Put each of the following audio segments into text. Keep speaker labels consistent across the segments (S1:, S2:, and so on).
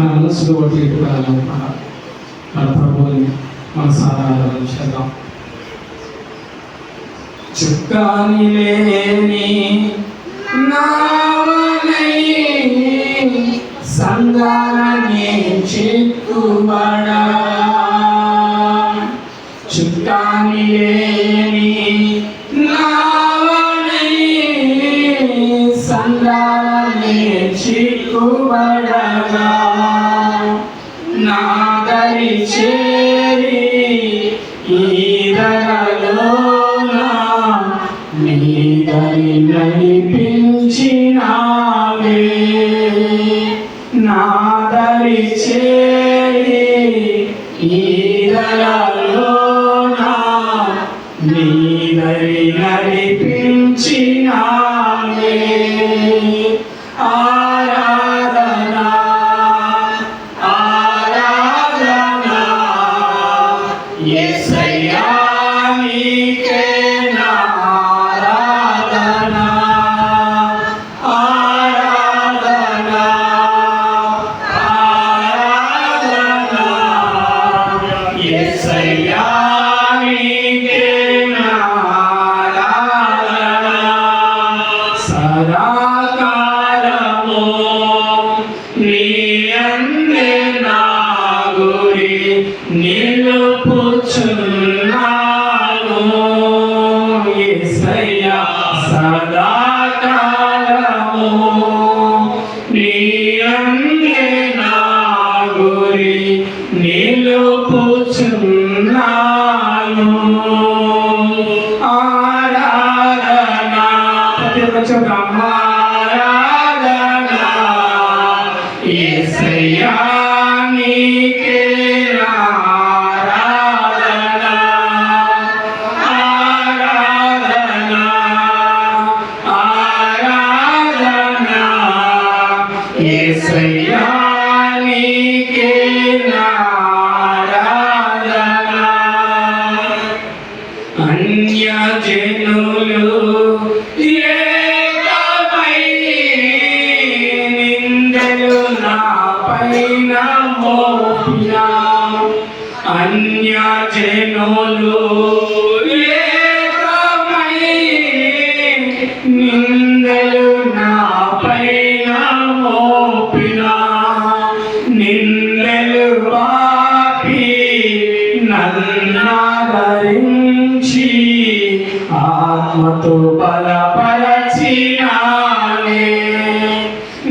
S1: మన మనసులో బట్టి మన ప్రభువుని మన సాధారణ చేద్దాం. చుక్కాని లేని నావనై సంగానే చిక్కుబడా, చుక్కాని లేని నావనై సంగానే చిక్కుబడగా నా దరి చేరి నీ దరి నడిపించినావే, నా దరి చేరి నీ దరి నడిపించినావే. ఆరాధనా ఆరాధనా యేసయ్యా నీకే నా ఆరాధనా, ఆరాధనా ఆరాధనా యేసయ్యా నీకే నా ఆరాధనా. సదాకాలము నీ యందే నా గురి నిలుపుచున్నాను యేసయ్యా. సదాకాలము నీ యందే నా గురి నిలుపుచున్నాను. ఆరాధనా ఆరాధనా యేసయ్యా నీకే నా ఆరాధనా, ఆరాధనా ఆరాధనా యేసయ్యా నీకే నా ఆరాధనా. అన్యజనులు ఏకమై నిందలు నాపైన మోపినా, అన్యజనులు ఏకమై నిందలు నాపైన మోపినా, నిందలు పాపి నన్నాదరించి ఆత్మతో బలపరచినావే,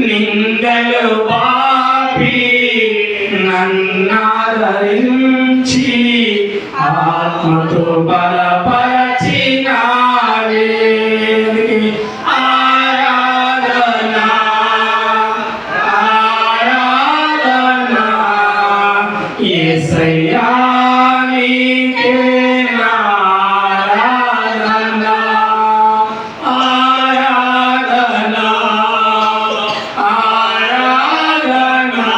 S1: నిందలు పాపి నన్నాదరించి ఆత్మతో బలపరచినావే. ఆరాధనా ఆరాధనా యేసయ్యా నీకే నా ఆరాధనా, ఆరాధనా ఆరాధనా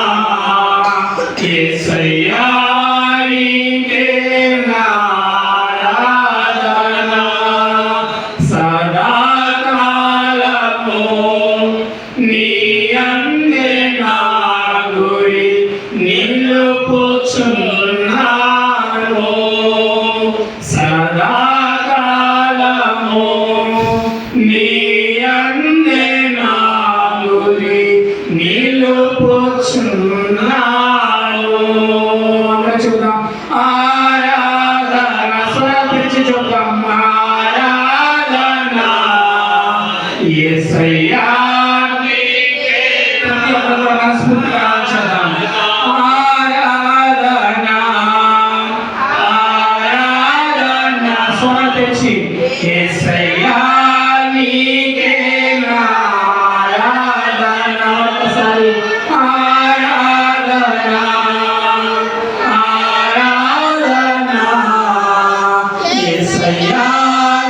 S1: యేసయ్యా నీకే నా ఆరాధనా. సదాకాలము నీ యందే నా గురి నిలుపుచున్నాను, సదాకాలము నీ యందే నా గురి నిలుపుచున్నాను. అందరూ చూద్దాం. ఆరాధన స్వరపరిచి చూద్దాం. ఆరాధన యేసయ్యా నీకే. ప్రతి ఒక్కరు మనస్ఫూర్తిగా చదవం. ఆరాధన ఆరాధన స్వరం తెచ్చి యేసయ్యా నీకే నా ఆరాధన. ఒకసారి ఆరాధన ఆరాధన యేసయ్యా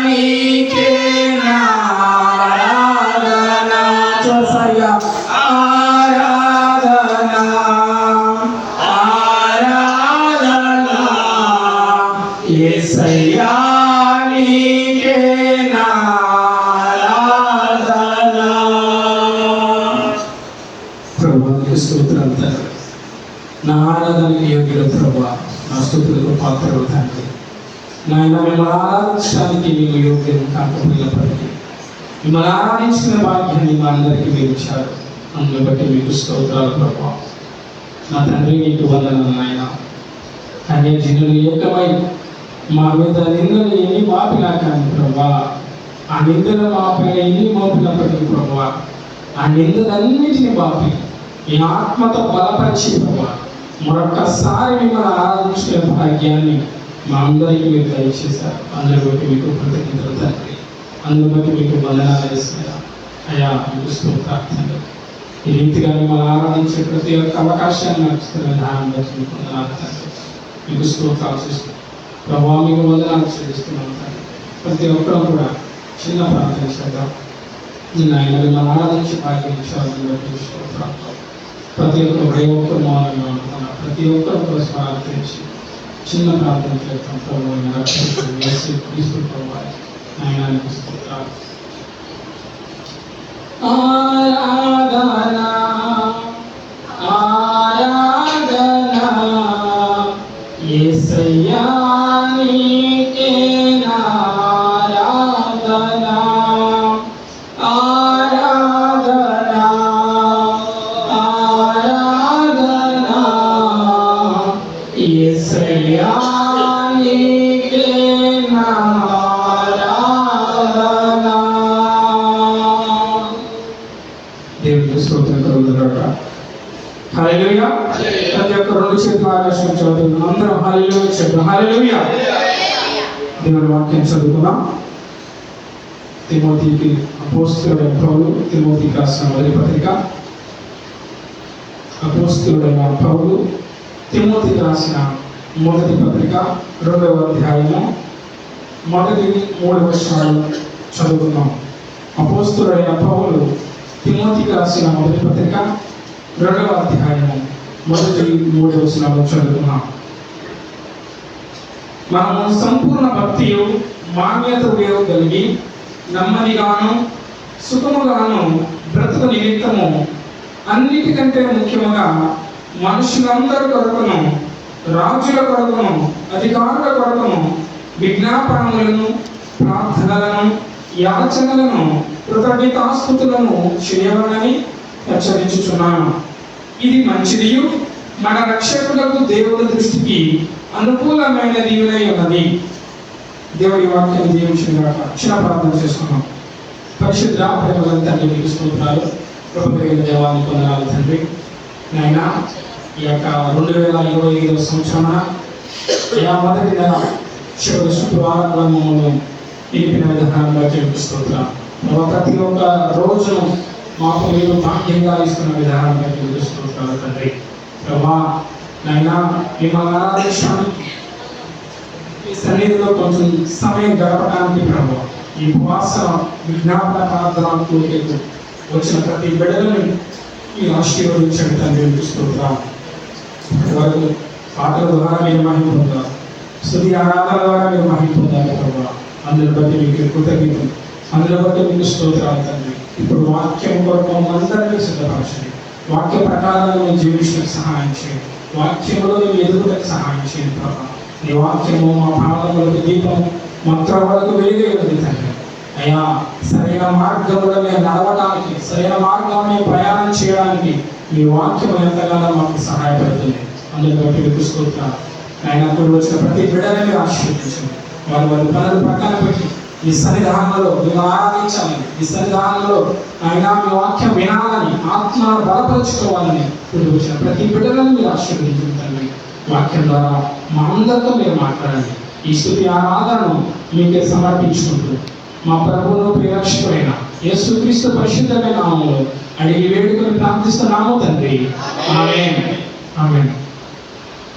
S1: నీకే నా ఆరాధన. చూసాయా ఆరాధన ఆరాధన యేసయ్యా నీకే నా ఆరాధన. ప్రభువానికి స్తోత్రాలు. నా ఆరాధనకి యోగ్యుడు ప్రభువా, నా స్తుతులకు పాత్రలు తండ్రి. నాయన మిమ్మల్ని ఆరాధించడానికి మేము యోగ్యం కాకపోయినప్పటికీ మిమ్మల్ని ఆరాధించిన భాగ్యాన్ని మా అందరికీ మీరు ఇచ్చారు. అందులో బట్టి మీకు స్తోత్రాలు ప్రభువా. నా తండ్రి మీకు వందనాలు నాయన. అన్యజనులు ఏకమై మా మీద నిందలు ఎన్ని మాపినా కానీ ప్రభువా, ఆ నిందలు మా పైన ఎన్ని మోపినప్పటికీ ప్రభువా, ఆ నిందలన్నిటిని బాపి ఈ ఆత్మతో బలపరిచి ప్రభువా మరొక్కసారి మిమ్మల్ని ఆరాధించిన భాగ్యాన్ని మా అందరికీ మీరు దయచేశారు. అందరి బట్టి మీకు కృతజ్ఞతలు తండ్రి. అందరి బట్టి మీకు వందనాలు వేస్తున్నాయా అయ్యా, మీకు స్తోత్రాలు. ఈ రీతిగా మిమ్మల్ని ఆరాధించే ప్రతి ఒక్క అవకాశాన్ని నడుస్తున్న విధానం బట్టి మీకు వందనాలు తండ్రి. మీకు స్తోత్రాలు చేస్తున్నాం ప్రభావ, మీకు వందనాలు చేస్తున్నాం తండ్రి. ప్రతి ఒక్కరూ కూడా చిన్న ప్రార్థన చేద్దాం. ఆయన మిమ్మల్ని ఆరాధించి భాగ్యం ఇచ్చారని బట్టి స్తోత్రాలు. ప్రతి ఒక్కరు మౌనంగా ఉంటున్నారు. ప్రతి ఒక్కరు కూడా స్వార్థించి చిన్న ప్రార్థన చేస్తాం. ప్రభావం తీసుకోవాలి. ఆయనానికి స్తోత్రాలు. ఆరాధన ఆరాధన యేసయ్యా నీకే ఆరాధన ఆరాధన ఆరాధన యేసయ్యా నీకే ఆరాధన. దేవునికి స్తోత్రం కలుగునుగాక. హల్లెలూయా. ప్రతి ఒక్క రెండు చేతులు ఆకాశం చదువుతున్నాం. అందరం హల్లెలూయా చెప్తాం. హల్లెలూయా. దేవుని వాక్యం చదువుకున్నాం. తిమోతికి అపోస్తలుడైన పౌలు తిమోతికి రాసిన మొదటి పత్రిక. అపోస్తలుడైన పౌలు తిమోతికి రాసిన మొదటి పత్రిక 2వ అధ్యాయము మొదటి 3 వచనాలు చదువుకున్నాం. అపోస్తలుడైన పౌలు తిమోతికి రాసిన మొదటి పత్రిక 2వ అధ్యాయము మొదటి 3 వచనాలు చదువుకున్నాం. మనము సంపూర్ణ భక్తియు మాన్యతయు కలిగి నెమ్మదిగాను సుఖముగాను బ్రతుకు నిమిత్తము అన్నిటికంటే ముఖ్యముగా మనుషులందరి కొరకును రాజుల కొరకును అధికారుల కొరకును విజ్ఞాపనములను ప్రార్థనలను యాచనలను కృతజ్ఞతాస్తుతులను చేయవలనని హెచ్చరించుచున్నాను. ఇది మంచిదియు మన రక్షకులకు దేవుని దృష్టికి అనుకూలమైనది ఉన్నది. దేవుడి వాక్యాన్ని దీవించినగాక. చిన్న ప్రార్థన చేసుకున్నాం. పరిశుద్ధ ప్రేమల తండ్రి మీకు స్తోత్రాలు. ప్రభువైన దేవానికి వందనాలు తండ్రి. నాయన ఈ యొక్క 2025వ సంవత్సరమున మొదటి నెల చివరి శుక్రవారం మమ్మల్ని నిలిపిన విధానం బట్టి మీకు స్తోత్రాలు. ప్రతి ఒక్క రోజును మాకు మీరు భాగ్యంగా ఇస్తున్న విధానం బట్టి మీకు స్తోత్రాలు తండ్రి. ప్రభా నైనా మిమ్మల్ని ఆరాధించడానికి ఈ సన్నిధిలో కొంచెం సమయం గడపడానికి ప్రభు ఈ ఉపవాస విజ్ఞాపన ప్రార్థనకు వచ్చిన ప్రతి బిడ్డలను ఈ ఆశీర్వదించండి తండ్రి. స్తోత్రాలు. వారు పాటల ద్వారా మీరు మహిమ పొందారు, స్తుతి ఆరాధన ద్వారా మీరు మహిమ పొందాలి ప్రభు. అందుని బట్టి మీకు కృతజ్ఞతలు, అందుని బట్టి మీకు స్తోత్రాలు తండ్రి. ఇప్పుడు వాక్యం కొరకు అందరినీ సిద్ధపరచండి. వాక్య ప్రకారంగా మేము జీవించడానికి సహాయం చేయండి. వాక్యంలో మేము ఎదుగుటకు సహాయం చేయండి ప్రభు. నీ వాక్యము మా పాదములకు దీపం, మా త్రోవలకు వెలుగై ఉన్నది తండ్రి. అయ్యా సరైన మార్గంలో మేము నడవడానికి, సరైన మార్గంలో మేము ప్రయాణం చేయడానికి మీ వాక్యం ఎంతగానో మాకు సహాయపడుతుంది. అందులో బట్టి మీకు స్తోత్రాలు. ఆయన అప్పుడు వచ్చిన ప్రతి బిడ్డని మీరు ఆశీర్వదించండి. వారి పనులు పక్కన పెట్టి ఈ సన్నిధానంలో మేము ఆరాధించాలని, ఈ సన్నిధానంలో ఆయన మీ వాక్యం వినాలని, ఆత్మను బలపరుచుకోవాలని ఇప్పుడు వచ్చిన ప్రతి బిడ్డలను మీరు ఆశీర్వదించండి తండ్రి. వాక్యం ద్వారా మా అందరితో మీరు మాట్లాడండి. ఈ స్తుతి ఆరాధనను మీకే సమర్పించుకుంటూ మా ప్రభువును ప్రియరక్షకుడైన యేసుక్రీస్తు పరిశుద్ధమైన నామములో అడిగి వేడుకొని ప్రార్థిస్తున్నాము తండ్రి. ఆమేన్. ఆమేన్.